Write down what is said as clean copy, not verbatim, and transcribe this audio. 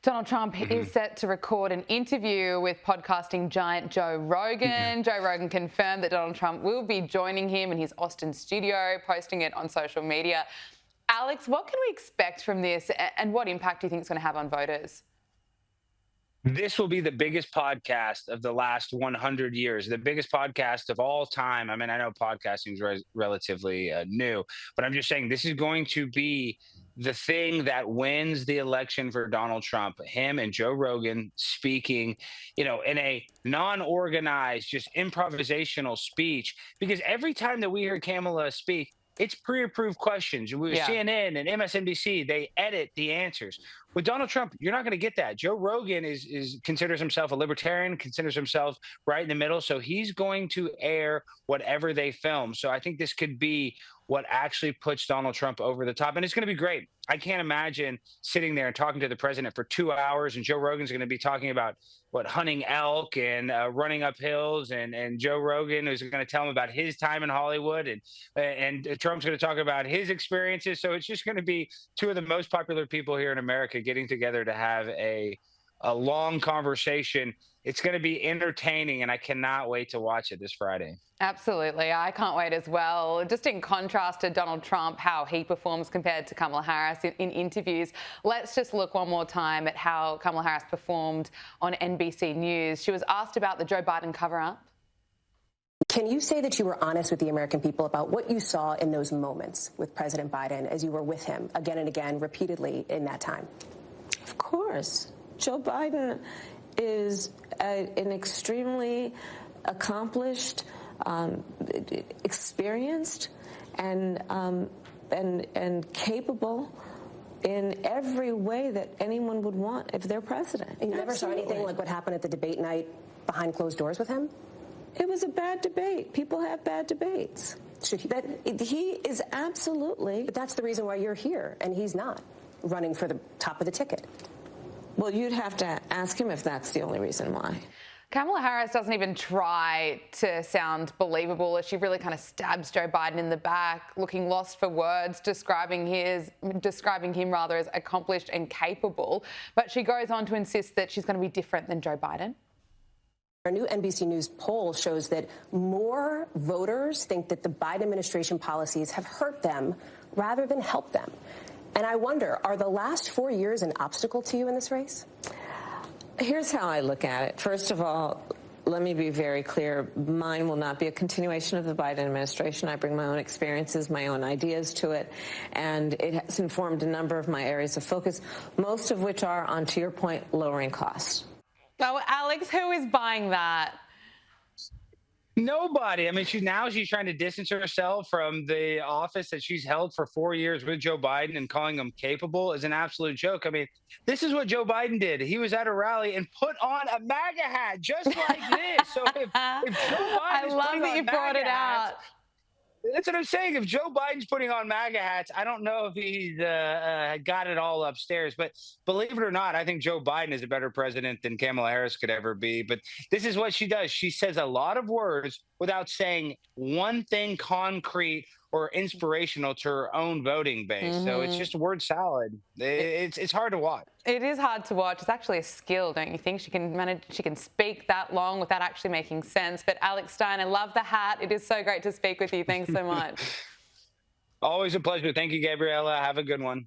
Donald Trump is set to record an interview with podcasting giant Joe Rogan. Joe Rogan confirmed that Donald Trump will be joining him in his Austin studio, posting it on social media. Alex, what can we expect from this, and what impact do you think it's going to have on voters? This will be the biggest podcast of the last 100 years, the biggest podcast of all time. I mean, I know podcasting is relatively new, but I'm just saying this is going to be the thing that wins the election for Donald Trump. Him and Joe Rogan speaking, in a non-organized, just improvisational speech. Because every time that we hear Kamala speak, it's pre-approved questions. CNN and MSNBC, they edit the answers. With Donald Trump, you're not going to get that. Joe Rogan is considers himself a libertarian, considers himself right in the middle. So he's going to air whatever they film. So I think this could be what actually puts Donald Trump over the top. And it's going to be great. I can't imagine sitting there and talking to the president for 2 hours, and Joe Rogan's going to be talking about hunting elk and running up hills, and Joe Rogan is going to tell him about his time in Hollywood, and Trump's going to talk about his experiences. So it's just going to be two of the most popular people here in America getting together to have a long conversation. It's going to be entertaining, and I cannot wait to watch it this Friday. Absolutely. I can't wait as well. Just in contrast to Donald Trump, how he performs compared to Kamala Harris in interviews, let's just look one more time at how Kamala Harris performed on NBC News. She was asked about the Joe Biden cover-up. Can you say that you were honest with the American people about what you saw in those moments with President Biden as you were with him again and again, repeatedly in that time? Of course. Joe Biden is an extremely accomplished, experienced, and capable in every way that anyone would want if they're president. You never saw anything like what happened at the debate night behind closed doors with him? It was a bad debate. People have bad debates. He is absolutely. But that's the reason why you're here, and he's not running for the top of the ticket. Well, you'd have to ask him if that's the only reason why. Kamala Harris doesn't even try to sound believable as she really kind of stabs Joe Biden in the back, looking lost for words, describing him as accomplished and capable. But she goes on to insist that she's going to be different than Joe Biden. Our new NBC News poll shows that more voters think that the Biden administration policies have hurt them rather than helped them. And I wonder, are the last 4 years an obstacle to you in this race? Here's how I look at it. First of all, let me be very clear. Mine will not be a continuation of the Biden administration. I bring my own experiences, my own ideas to it, and it has informed a number of my areas of focus, most of which are, on, to your point, lowering costs. Oh, Alex, who is buying that? Nobody. I mean, she's trying to distance herself from the office that she's held for 4 years with Joe Biden, and calling him capable is an absolute joke. I mean, this is what Joe Biden did. He was at a rally and put on a MAGA hat just like this. So if Joe Biden I love that you brought it out. That's what I'm saying. If Joe Biden's putting on MAGA hats, I don't know if he's got it all upstairs. But believe it or not, I think Joe Biden is a better president than Kamala Harris could ever be. But this is what she does. She says a lot of words without saying one thing concrete or inspirational to her own voting base. So it's just word salad. It's hard to watch. It is hard to watch. It's actually a skill, don't you think? She can speak that long without actually making sense. But Alex Stein, I love the hat. It is so great to speak with you. Thanks so much. Always a pleasure. Thank you, Gabriella. Have a good one.